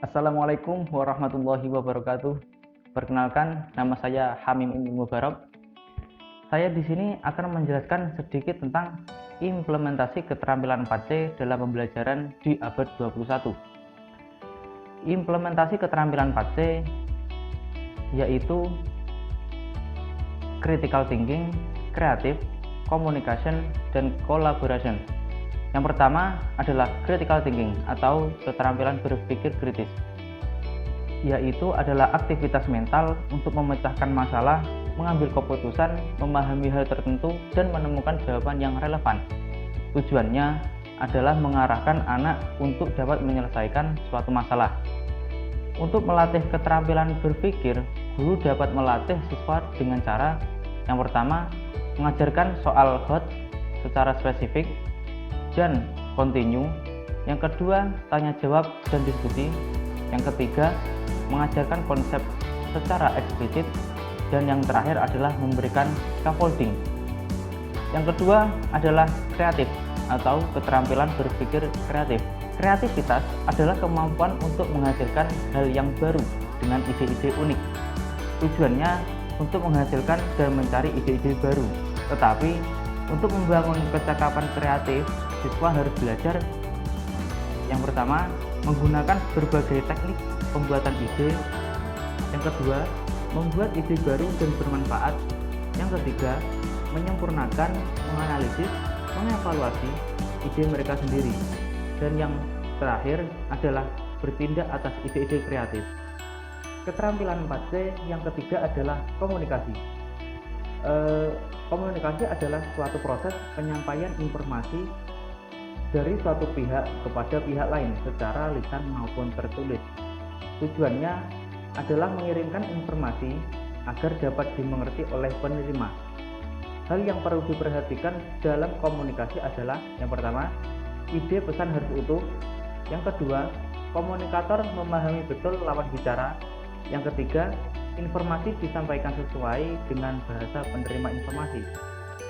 Assalamualaikum warahmatullahi wabarakatuh. Perkenalkan, nama saya Hamim Ibnu Mubarak. Saya di sini akan menjelaskan sedikit tentang implementasi keterampilan 4C dalam pembelajaran di abad 21. Implementasi keterampilan 4C yaitu critical thinking, creative, communication, dan collaboration. Yang pertama adalah critical thinking atau keterampilan berpikir kritis, yaitu adalah aktivitas mental untuk memecahkan masalah, mengambil keputusan, memahami hal tertentu, dan menemukan jawaban yang relevan. Tujuannya adalah mengarahkan anak untuk dapat menyelesaikan suatu masalah. Untuk melatih keterampilan berpikir, guru dapat melatih siswa dengan cara yang pertama, mengajarkan soal hot secara spesifik dan kontinu. Yang kedua, tanya jawab dan diskusi. Yang ketiga, mengajarkan konsep secara eksplisit. Dan yang terakhir adalah memberikan scaffolding. Yang kedua adalah kreatif atau keterampilan berpikir kreatif. Kreativitas adalah kemampuan untuk menghasilkan hal yang baru dengan ide-ide unik. Tujuannya untuk menghasilkan dan mencari ide-ide baru. Tetapi untuk membangun kecakapan kreatif, siswa harus belajar yang pertama, menggunakan berbagai teknik pembuatan ide. Yang kedua, membuat ide baru dan bermanfaat. Yang ketiga, menyempurnakan, menganalisis, mengevaluasi ide mereka sendiri. Dan yang terakhir adalah bertindak atas ide-ide kreatif. Keterampilan 4C yang ketiga adalah komunikasi. Komunikasi adalah suatu proses penyampaian informasi dari suatu pihak kepada pihak lain secara lisan maupun tertulis. Tujuannya adalah mengirimkan informasi agar dapat dimengerti oleh penerima. Hal yang perlu diperhatikan dalam komunikasi adalah yang pertama, ide pesan harus utuh. Yang kedua, komunikator memahami betul lawan bicara. Yang ketiga, informasi disampaikan sesuai dengan bahasa penerima informasi.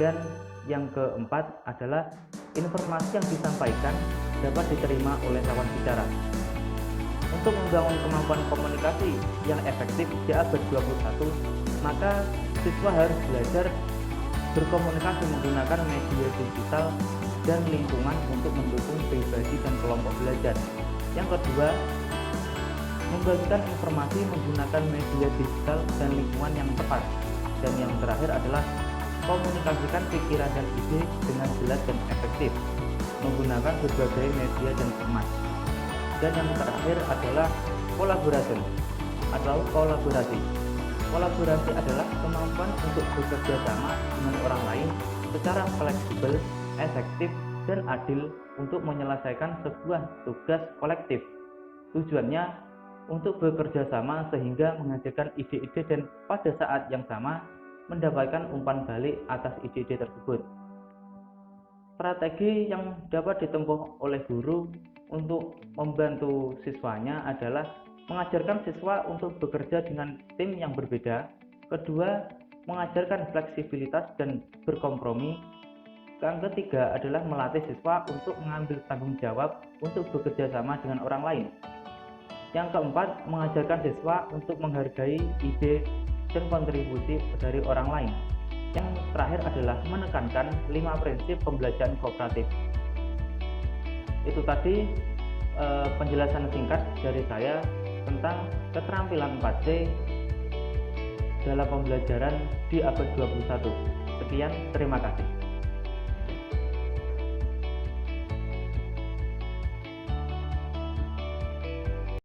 Dan yang keempat adalah informasi yang disampaikan dapat diterima oleh lawan bicara. Untuk membangun kemampuan komunikasi yang efektif di abad 21, maka siswa harus belajar berkomunikasi menggunakan media digital dan lingkungan untuk mendukung pribadi dan kelompok belajar. Yang kedua, membagikan informasi menggunakan media digital dan lingkungan yang tepat. Dan yang terakhir adalah komunikasikan pikiran dan ide dengan jelas dan efektif menggunakan berbagai media dan format. Dan yang terakhir adalah collaboration atau kolaborasi. Kolaborasi adalah kemampuan untuk bekerja sama dengan orang lain secara fleksibel, efektif, dan adil untuk menyelesaikan sebuah tugas kolektif. Tujuannya untuk bekerja sama sehingga menghasilkan ide-ide dan pada saat yang sama mendapatkan umpan balik atas ide-ide tersebut. Strategi yang dapat ditempuh oleh guru untuk membantu siswanya adalah mengajarkan siswa untuk bekerja dengan tim yang berbeda. Kedua, mengajarkan fleksibilitas dan berkompromi. Yang ketiga adalah melatih siswa untuk mengambil tanggung jawab untuk bekerja sama dengan orang lain. Yang keempat, mengajarkan siswa untuk menghargai ide dan kontribusi dari orang lain. Yang terakhir adalah menekankan 5 prinsip pembelajaran kooperatif. Itu tadi penjelasan singkat dari saya tentang keterampilan 4C dalam pembelajaran di abad 21. Sekian, terima kasih.